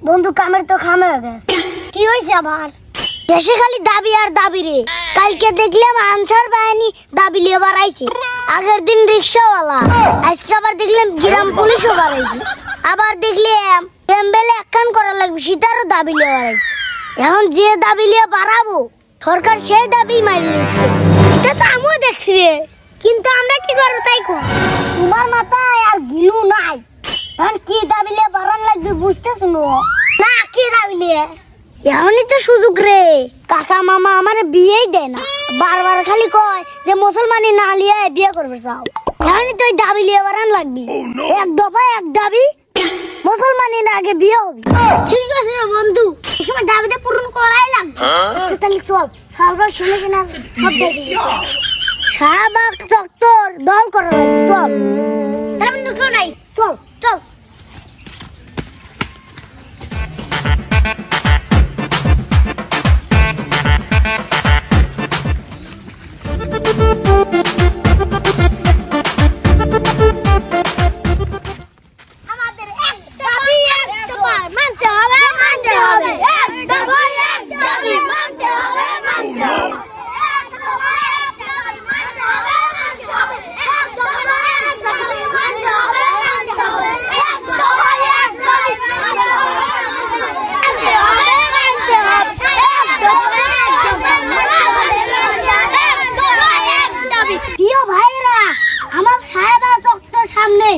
বন্ধু কামের তো খামে হয়ে গেছে। কি হয়েছে আবার? দেশে খালি দাবি আর দাবি রে। কালকে দেখলাম আনসার বাহিনী দাবি লিয়ে বাড়াইছে, আগের দিন রিক্সাওয়ালা, আজকে আবার দেখলাম গ্রাম পুলিশও বাড়াইছে, আবার দেখলাম এমবেলে একখান করা লাগবে সেটারও দাবি লিয়ে বাড়াইছে। এখন যে দাবি লিয়ে বাড়াবো সরকার সেই দাবি মারি নিচ্ছে। এটা তো আমিও দেখছি রে, কিন্তু আমরা কি করবো তাই কো? তোমার মাথায় আর গিলু নাই। এখন কি দাবি লিয়ে বাড়ান লাগবে বুঝতে শুনো না? কি দাবি লিয়ে? এখনই তো সুযোগ রে। কাকা মামা আমার বিয়েই দেয় না, বারবার খালি কয় যে মুসলমানি না লিয়ে বিয়ে করবে চাও। এখনই তো দাবি লিয়ে বাড়ান লাগবে। এক দফা এক দাবি, মুসলমানের আগে বিয়ে হবে। ঠিক আছে রে বন্ধু, এই সময় দাবিটা পূরণ করাই লাগবে। আচ্ছা তাহলে চল, সালবার শুনে শুনে সব দেখি। শাহবাগ চত্বর দল করা লাগবে, চল। তাহলে নুকলো নাই, চল চল। সামনে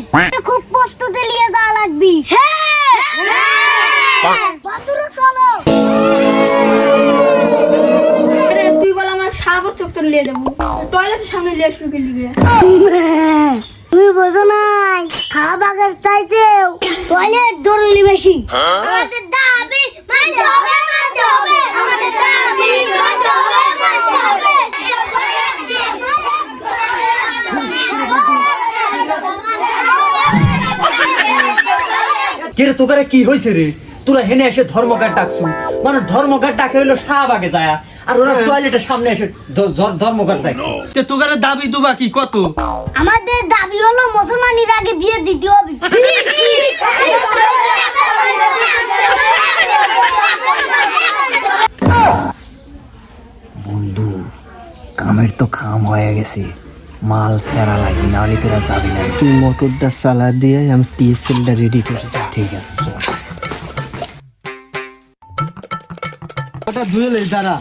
খুব প্রস্তুতি নিয়ে যাওয়া লাগবে। তুই বল আমার সারা চক্কর নিয়ে যাবো, টয়লেটের সামনে নিয়ে শুরু করলি। তুমি বোঝো নাই, শাহবাগের চাইতেও টয়লেট জরুরি বেশি। আমাদের দাবি মানতে হবে, মানতে হবে, আমাদের দাবি মানতে হবে, মানতে হবে। কে রে তোকারে কি হয়েছে রে? তোরা হেনে এসে ধর্মঘাট ডাকছু, মানুষ ধর্মঘাট ডাকে হইলো শাহবাগে যায়, আর ওরা টয়লেটের সামনে এসে ধর্মঘাট যায়। তোকারে দাবি দুবা কি কত? আমাদের দাবি হলো মুসলমানের আগে বিয়ে দিতে হবে। বন্ধু কামের তো খাম হয়ে গেছে, মাল ছেড়া লাগবে না হলে তোরা যাবি না। তুই মোটরটা চালা দিয়ে আমি টিএসএলটা রেডি করেছি। ঠিক আছে চল। ওটা ধুয়ে দাঁড়া।